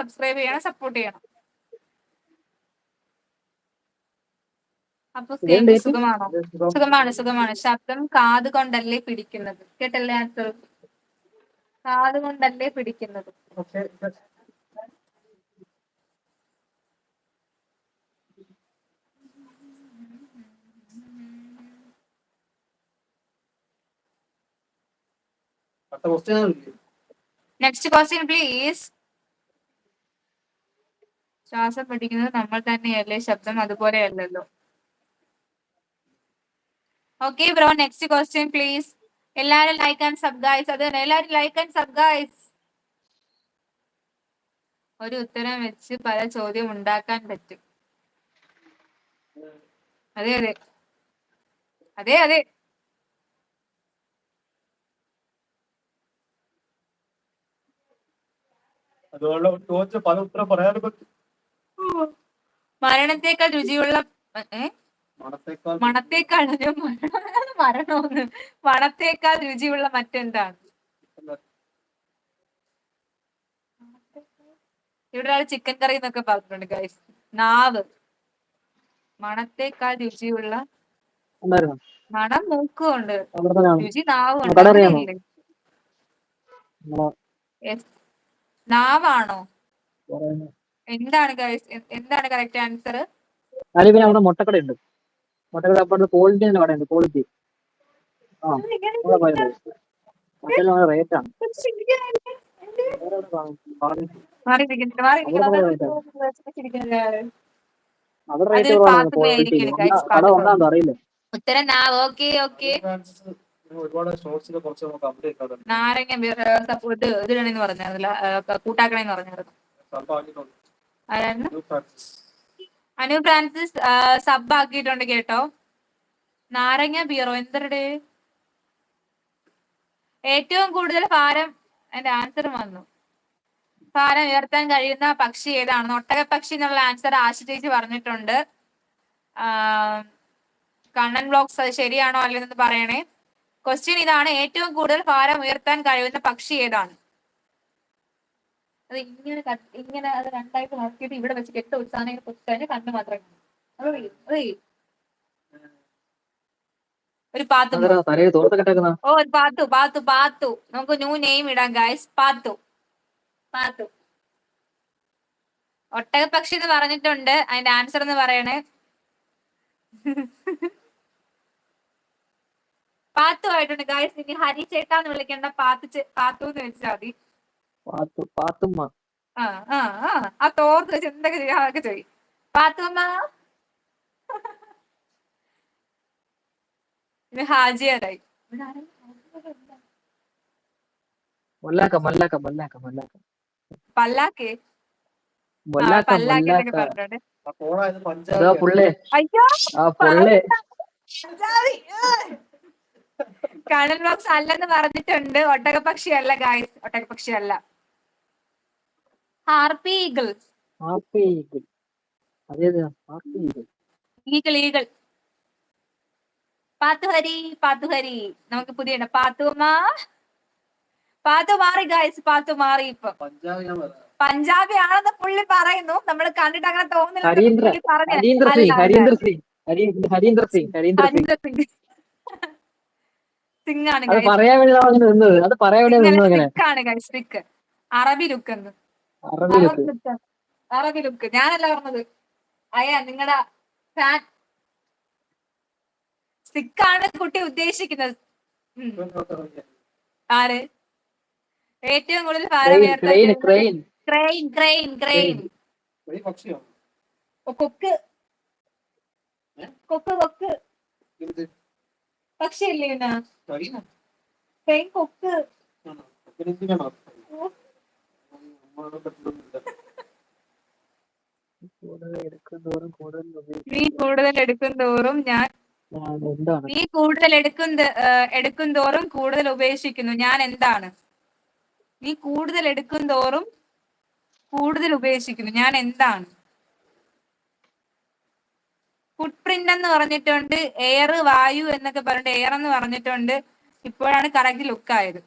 Subscribe ചെയ്യണം, support ചെയ്യണം. അപ്പൊ കേക്ക് സുഖമാണോ? സുഖമാണ്. ശബ്ദം കാത് കൊണ്ടല്ലേ പിടിക്കുന്നത്. കേട്ടല്ലേ ആൻസർ? കാത് കൊണ്ടല്ലേ പിടിക്കുന്നത്. Next question please. ശ്വാസം പിടിക്കുന്നത് നമ്മൾ തന്നെയല്ലേ? ശബ്ദം അതുപോലെയല്ലല്ലോ. Okay bro, next question please. എല്ലാരും ലൈക്ക് ആൻഡ് സബ് ഗൈസ്. അത് എല്ലാരും ലൈക്ക് ആൻഡ് സബ് ഗൈസ്. ഒരു ഉത്തരം വെച്ച് പല ചോദ്യം ഉണ്ടാക്കാൻ പറ്റും. അതെ അതെ അതെ അതെ. പല ഉത്തരം പറയാനും പറ്റും. മരണത്തേക്കാൾ രുചിയുള്ള മണത്തേക്കാൾ മരണമൊന്ന് മണത്തേക്കാൾ രുചിയുള്ള മറ്റെന്താണ്? ഇവിടെ ഒരാൾ ചിക്കൻ കറി എന്നൊക്കെ പറഞ്ഞിട്ടുണ്ട് ഗൈസ്. നാവ്. മണത്തേക്കാൾ രുചിയുള്ള മണം മൂക്കുണ്ട്, രുചി നാവുണ്ട്. അങ്ങനെയില്ലേ? നാവാണോ? എന്താണ് ഗൈസ്, എന്താണ് കറക്റ്റ് ആൻസർ? അവിടെ മുട്ടക്കടയുണ്ട്. മുട്ടക്കട ക്വാളിറ്റി കടയുണ്ട്. ക്വാളിറ്റി റേറ്റാണ്. ഉത്തരം നാവ്. Okay okay. നാരങ്ങ ഇതിടണെന്ന് പറഞ്ഞായിരുന്നില്ല, കൂട്ടാക്കണെന്ന് പറഞ്ഞായിരുന്നു. അനു ഫ്രാൻസിസ് സബ് ആക്കിയിട്ടുണ്ട് കേട്ടോ. നാരങ്ങ ബീറോ എന്തരുടെ? ഏറ്റവും കൂടുതൽ ഭാരം, എന്റെ ആൻസർ വന്നു. ഭാരം ഉയർത്താൻ കഴിയുന്ന പക്ഷി ഏതാണ്? ഒട്ടക പക്ഷി എന്നുള്ള ആൻസർ ആശ്രയിച്ച് പറഞ്ഞിട്ടുണ്ട്. കണ്ണൻ ബ്ലോഗ്സ് അത് ശരിയാണോ അല്ലെന്ന് പറയണേ. ക്വസ്റ്റ്യൻ ഇതാണ്, ഏറ്റവും കൂടുതൽ ഭാരം ഉയർത്താൻ കഴിയുന്ന പക്ഷി ഏതാണ്? അത് ഇങ്ങനെ അത് രണ്ടായിട്ട് നോക്കിയിട്ട് ഇവിടെ വെച്ച് കെട്ട് ഉത്സാഹം പൊട്ടിക്കഴിഞ്ഞാൽ കണ്ണ് മാത്രം ഒരു പാത്തു. ഓ പാത്തു. നമുക്ക് ന്യൂ നെയിം ഇടാം ഗൈസ്. പാത്തു. ഒട്ടകപ്പക്ഷി എന്ന് പറഞ്ഞിട്ടുണ്ട്. അതിന്റെ ആൻസർ എന്ന് പറയണേ. പാത്തു ആയിട്ടുണ്ട് ഗൈസ്. ഇനി ഹരി ചേട്ടാന്ന് വിളിക്കേണ്ട, പാത്തു എന്ന് വെച്ചാൽ മതി. ആ തോർത്ത് വെച്ച് എന്തൊക്കെ ചെയ്യാം അതൊക്കെ ചെയ്യും. പാത്തുമ്മ. ഇത് ഹാജിയായി. പല്ലാക്കേ പല്ലാക്കി പറഞ്ഞോണ്ട്. കണ്ണൻ ബോക്സ് അല്ലെന്ന് പറഞ്ഞിട്ടുണ്ട്. ഒട്ടകപ്പക്ഷി അല്ല ഗായ്സ്, ഒട്ടകപ്പക്ഷി അല്ല. Harpy eagle. ഈഗിൾ. പാത്തുഹരി. നമുക്ക് പുതിയ പാത്തുമ്മ. പാത്തു മാറി ഗായ്സ്, പാത്തു മാറി. ഇപ്പൊ പഞ്ചാബി ആണെന്ന് പുള്ളി പറയുന്നു. നമ്മൾ കണ്ടിട്ട് അങ്ങനെ തോന്നുന്നില്ല. സിംഗാണ് ഗൈസ്. അറബി ലുക്ക്. ഞാനല്ല പറഞ്ഞത്. നിങ്ങളുടെ ഫാൻ സിക്കാണ് കുട്ടി ഉദ്ദേശിക്കുന്നത്. ആര്? ഏറ്റവും കൂടുതൽ ഭാരം ക്രെയിൻ. കൊക്ക് പക്ഷിയല്ലേ? ക്രെയിൻ കൊക്ക്. നീ കൂടുതൽ എടുക്കുന്തോറും കൂടുതൽ ഉപേക്ഷിക്കുന്നു. ഞാൻ എന്താണ്? നീ കൂടുതൽ എടുക്കുന്തോറും കൂടുതൽ ഉപേക്ഷിക്കുന്നു. ഞാൻ എന്താണ്? ഫുട് പ്രിന്റ് എന്ന് പറഞ്ഞിട്ടുണ്ട്. എയർ, വായു എന്നൊക്കെ പറഞ്ഞിട്ട് എയർ എന്ന് പറഞ്ഞിട്ടുണ്ട്. ഇപ്പോഴാണ് കറക്റ്റ് ലുക്ക് ആയത്.